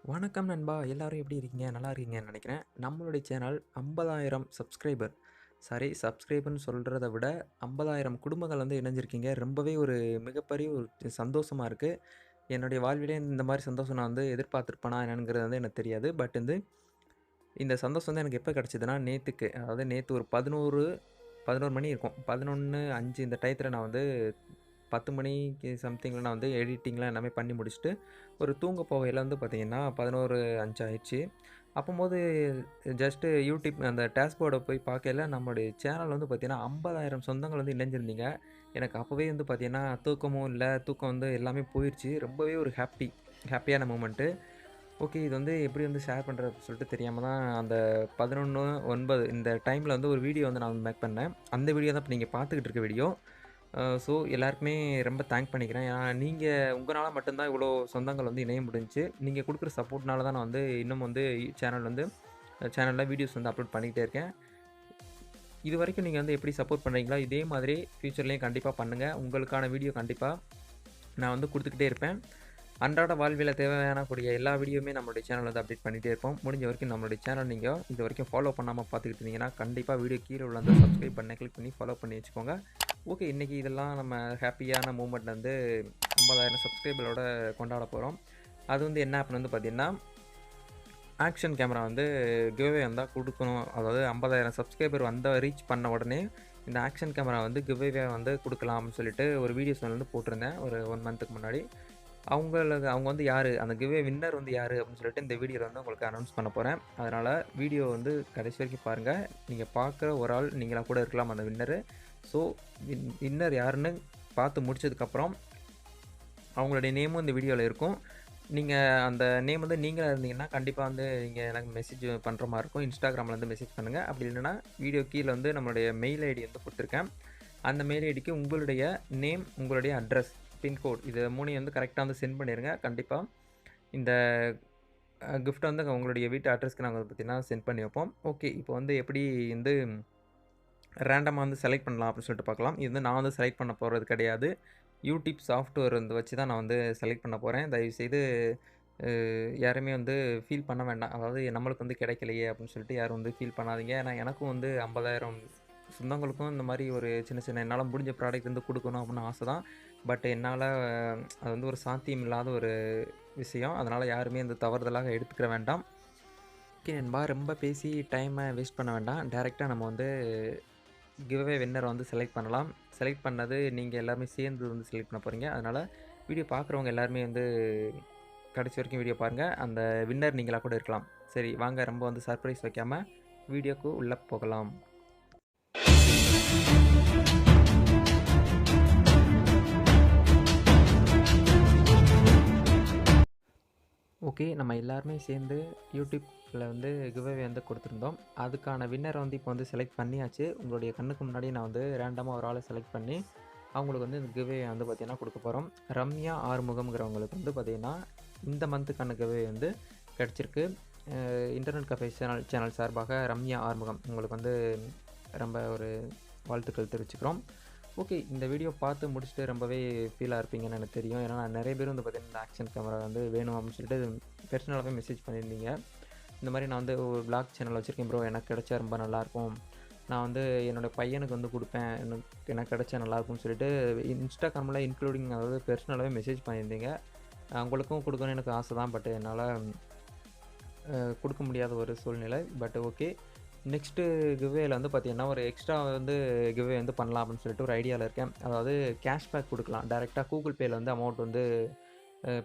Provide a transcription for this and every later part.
வணக்கம் நண்பா! எல்லாரும் எப்படி இருக்கீங்க? நல்லா இருக்கீங்கன்னு நெனைக்கிறேன். நம்மளுடைய சேனல் 50,000 சப்ஸ்கிரைபர். சாரி சப்ஸ்கிரைபர்ன்னு சொல்றத விட 50,000 குடும்பங்கள் வந்து இணைஞ்சிருக்கீங்க. ரொம்பவே ஒரு மிகப்பெரிய ஒரு சந்தோஷமா இருக்கு. என்னுடைய வாழ்விலே இந்த மாரி சந்தோஷம் நான் வந்து எதிர்பார்த்திருப்பேனா என்னங்கிறது வந்து எனக்கு தெரியாது. பட் வந்து இந்த சந்தோஷம் வந்து எனக்கு எப்ப கிடைச்சதுன்னா, நேத்துக்கு. அதாவது நேத்து ஒரு 11 மணி இருக்கும். 11:05 இந்த டயத்துல நான் வந்து 10 மணிக்கு சம்திங்ல நான் வந்து எடிட்டிங்லாம் எல்லாமே பண்ணி முடிச்சுட்டு, ஒரு தூங்க போகையில வந்து பார்த்தீங்கன்னா, 11:05 ஆயிடுச்சு. அப்பம்போது ஜஸ்ட்டு யூடியூப் அந்த டேஷ்போர்ட போய் பார்க்கையில நம்மளுடைய சேனல் வந்து பார்த்தீங்கன்னா, 50,000 சொந்தங்கள் வந்து இணைஞ்சிருந்தீங்க. எனக்கு அப்பவே வந்து பார்த்தீங்கன்னா, தூக்கமும் இல்ல. தூக்கம் வந்து எல்லாமே போயிருச்சு. ரொம்பவே ஒரு ஹேப்பியான மூமெண்ட்டு. ஓகே. இது வந்து எப்படி வந்து ஷேர் பண்றது அப்டி சொல்லிட்டு தெரியாம தான் அந்த 11:09 இந்த டைம்ல வந்து ஒரு வீடியோ வந்து நான் மேக் பண்ணேன். அந்த வீடியோ தான் இப்ப நீங்க பார்த்துக்கிட்டு இருக்க வீடியோ. ஸோ எல்லாருக்குமே ரொம்ப தேங்க் பண்ணிக்கிறேன். ஏன்னா நீங்க உங்கனால மட்டும் தான் இவ்வளோ சொந்தங்கள் வந்து இணைய முடிஞ்சுச்சு. நீங்க குடுக்குற சப்போர்ட்னால தான் நான் வந்து இன்னும் வந்து சேனல்ல வீடியோஸ் வந்து அப்லோட் பண்ணிக்கிட்டே இருக்கேன். இதுவரைக்கும் நீங்க வந்து எப்படி சப்போர்ட் பண்றீங்களோ, இதே மாதிரி ஃபியூச்சர்லயும் கண்டிப்பா பண்ணுங்க. உங்களுக்கான வீடியோ கண்டிப்பா நான் வந்து குடுத்துக்கிட்டே இருப்பேன். அன்றாட வாழ்வியல தேவையான கூடிய எல்லா வீடியோவுமே நம்மளுடைய சேனல்ல வந்து அப்டேட் பண்ணிட்டே இருப்போம். முடிஞ்ச வரைக்கும் நம்மளுடைய சேனல் நீங்க இதுவரைக்கும் ஃபாலோ பண்ணாம பார்த்துக்கிட்டு இருந்தீங்கன்னா, கண்டிப்பா வீடியோ கீழ உள்ள அந்த சப்ஸ்கிரைப் பட்டன கிளிக் பண்ணி ஃபாலோ பண்ணி வச்சுக்கோங்க. ஓகே. இன்னைக்கு இதெல்லாம் நம்ம ஹேப்பியான மூமெண்ட் வந்து 50,000 சப்ஸ்கிரைபரோட கொண்டாட போறோம். அது வந்து என்ன ஆப்ன்னு வந்து பார்த்தீங்கன்னா, ஆக்ஷன் கேமரா வந்து கிவ்அவே வந்தா குடுக்கணும். அதாவது 50,000 சப்ஸ்கிரைபர் ரீச் பண்ண உடனே, இந்த ஆக்ஷன் கேமரா வந்து கிவ்அவே வந்து குடுக்கலாம்னு சொல்லிட்டு ஒரு வீடியோஸ் வந்து போட்டிருந்தேன். ஒரு 1 மந்த்துக்கு முன்னாடி. அவங்க வந்து யாரு? அந்த கிவ்அவே வின்னர் வந்து யாரு? அப்படின்னு சொல்லிட்டு இந்த வீடியோல வந்து உங்களுக்கு அனௌன்ஸ் பண்ண போறேன். அதனால வீடியோ வந்து கடைசி வரைக்கும் பாருங்க. நீங்க பார்க்குற ஒரு ஆள் நீங்களா கூட இருக்கலாம் அந்த வின்னரு. ஸோ வின்னர் யாருன்னு பார்த்து முடிச்சதுக்கப்புறம், அவங்களுடைய நேமும் இந்த வீடியோல இருக்கும். நீங்க அந்த நேம் வந்து நீங்களா இருந்தீங்கன்னா, கண்டிப்பா வந்து நீங்க எனக்கு மெசேஜ் பண்ற மாரி இருக்கும். Instagramல வந்து மெசேஜ் பண்ணுங்க. அப்படி இல்லன்னா, வீடியோ கீழ வந்து நம்மளுடைய மெயில் ஐடி வந்து குடுத்துருக்கேன். அந்த மெயில் ஐடிக்கு உங்களுடைய நேம், உங்களுடைய அட்ரஸ், பின்கோட் இது 3யும் வந்து கரெக்ட்டா வந்து சென்ட் பண்ணிருங்க. கண்டிப்பா இந்த கிஃப்ட் வந்து உங்களுடைய வீட்டு அட்ரஸ்க்கு நாங்க வந்து பார்த்தீங்கன்னா, சென்ட் பண்ணி வைப்போம். ஓகே. இப்போ வந்து எப்படி வந்து ரேண்டமா வந்து செலக்ட் பண்ணலாம் அப்படின்னு சொல்லிட்டு பார்க்கலாம். இது வந்து நான் வந்து செலக்ட் பண்ண போறது கிடையாது. யூடியூப் சாஃப்ட்வேர் வந்து வச்சு தான் நான் வந்து செலக்ட் பண்ண போறேன். தயவுசெய்து அ யாருமே வந்து ஃபீல் பண்ண வேண்டாம். அதாவது நம்மளுக்கு வந்து கிடைக்கலையே அப்படின்னு சொல்லிட்டு யாரும் வந்து ஃபீல் பண்ணாதீங்க. ஏன்னா எனக்கும் வந்து 50,000 சொந்தங்களுக்கும் இந்த மாரி ஒரு சின்ன சின்ன என்னால முடிஞ்ச ப்ராடக்ட் வந்து குடுக்கணும் அப்படின்னு ஆசை தான். பட் என்னால அது வந்து ஒரு சாத்தியம் இல்லாத ஒரு விஷயம். அதனால யாருமே இந்த தவறுதலாக எடுத்துக்கிற வேண்டாம். ஓகே நண்பா. ரொம்ப பேசி டைம வேஸ்ட் பண்ண வேண்டாம். டைரக்ட்டா நம்ம வந்து கிவ்அவே வின்னர வந்து செலக்ட் பண்ணலாம். செலக்ட் பண்ணது நீங்க எல்லாருமே சேர்ந்து வந்து செலக்ட் பண்ண போறீங்க. அதனால வீடியோ பார்க்குறவங்க எல்லாருமே வந்து கடைசி வரைக்கும் வீடியோ பாருங்க. அந்த வின்னர் நீங்களா கூட இருக்கலாம். சரி வாங்க ரொம்ப வந்து சர்ப்ரைஸ் வைக்காம வீடியோக்கு உள்ள போகலாம். ஓகே. நம்ம எல்லாருமே சேர்ந்து யூடியூப்ல வந்து கிவ்அவே வந்து குடுத்துருந்தோம். அதுக்கான வின்னர வந்து இப்போ வந்து செலக்ட் பண்ணியாச்சு. உங்களுடைய கண்ணுக்கு முன்னாடி நான் வந்து ரேண்டமா ஒரு ஆள செலக்ட் பண்ணி, அவங்களுக்கு வந்து இந்த கிவ்அவே வந்து பார்த்தீங்கன்னா குடுக்க போறோம். ரம்யா ஆறுமுகம்ங்கிறவங்களுக்கு வந்து பார்த்தீங்கன்னா, இந்த மந்த்துக்கான கிவ்அவே வந்து கிடைச்சிருக்கு. இன்டர்நெட் கஃபே சேனல் சார்பாக ரம்யா ஆறுமுகம் உங்களுக்கு வந்து ரொம்ப ஒரு வாழ்த்துக்கள் தெரிவிச்சுக்கிறோம். ஓகே. இந்த வீடியோ பார்த்து முடிச்சுட்டு ரொம்பவே ஃபீலா இருப்பீங்கன்னு எனக்கு தெரியும். ஏன்னா, நெறைய பேர் வந்து பார்த்தீங்கன்னா, இந்த ஆக்ஷன் கேமரா வந்து வேணும் அப்படின்னு சொல்லிட்டு பெர்சனலாவே மெசேஜ் பண்ணியிருந்தீங்க. இந்த மாரி நான் வந்து ஒரு வ்ளாக் சேனல் வச்சிருக்கேன் ப்ரோ. எனக்கு கிடைச்சா ரொம்ப நல்லாயிருக்கும். நான் வந்து என்னோட பையனுக்கு வந்து குடுப்பேன். எனக்கு கிடைச்சா நல்லாயிருக்கும்னு சொல்லிட்டு Instagramல இன்க்ளூடிங் அதாவது பெர்சனலாவே மெசேஜ் பண்ணியிருந்தீங்க. உங்களுக்கும் குடுக்கணும்னு எனக்கு ஆசை தான். பட் என்னால குடுக்க முடியாத ஒரு சூழ்நிலை. But okay. நெக்ஸ்ட்டு கிவ்அவேல வந்து பார்த்தீங்கன்னா, ஒரு எக்ஸ்ட்ரா வந்து கிவ்அவே வந்து பண்ணலாம் அப்படின்னு சொல்லிட்டு ஒரு ஐடியால இருக்கேன். அதாவது கேஷ்பேக் குடுக்கலாம். டைரக்ட்டா கூகுள் பேல வந்து அமௌண்ட் வந்து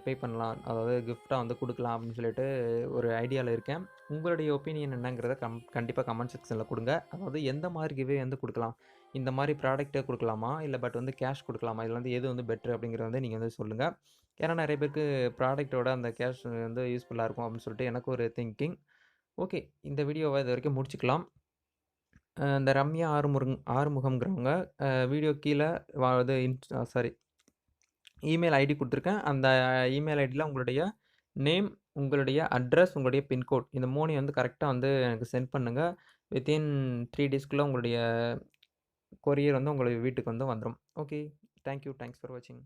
பே பண்ணலாம். அதாவது கிஃப்ட்டா வந்து குடுக்கலாம் அப்படின்னு சொல்லிட்டு ஒரு ஐடியால இருக்கேன். உங்களுடைய ஒப்பீனியன் என்னங்கிறத கண்டிப்பா கமெண்ட் செக்ஷன்ல குடுங்க. அதாவது எந்த மாரி கிவ்அவே வந்து குடுக்கலாம்? இந்த மாரி ப்ராடக்ட்டே குடுக்கலாமா? இல்ல பட் வந்து கேஷ் குடுக்கலாமா? இதுல வந்து எது வந்து பெட்டர் அப்படிங்கிறத வந்து நீங்க வந்து சொல்லுங்க. ஏன்னா நெறைய பேருக்கு ப்ராடக்ட்டோட அந்த கேஷ் வந்து யூஸ்ஃபுல்லா இருக்கும் அப்படின்னு சொல்லிட்டு எனக்கு ஒரு திங்கிங். ஓகே. இந்த வீடியோவ இதுவரைக்கும் முடிச்சுக்கலாம். இந்த ரம்யா ஆறுமுகம்ங்கிறவங்க வீடியோ கீழ இது சாரி இமெயில் ஐடி குடுத்துருக்கேன். அந்த இமெயில் ஐடில உங்களுடைய நேம், உங்களுடைய அட்ரஸ், உங்களுடைய பின்கோட் இந்த 3யும் வந்து கரெக்ட்டா வந்து எனக்கு சென்ட் பண்ணுங்க. வித்தின் 3 டேஸ்க்குள்ள உங்களுடைய கொரியர் வந்து உங்களுடைய வீட்டுக்கு வந்து வந்துரும். Okay. Thank you. Thanks for வாட்சிங்.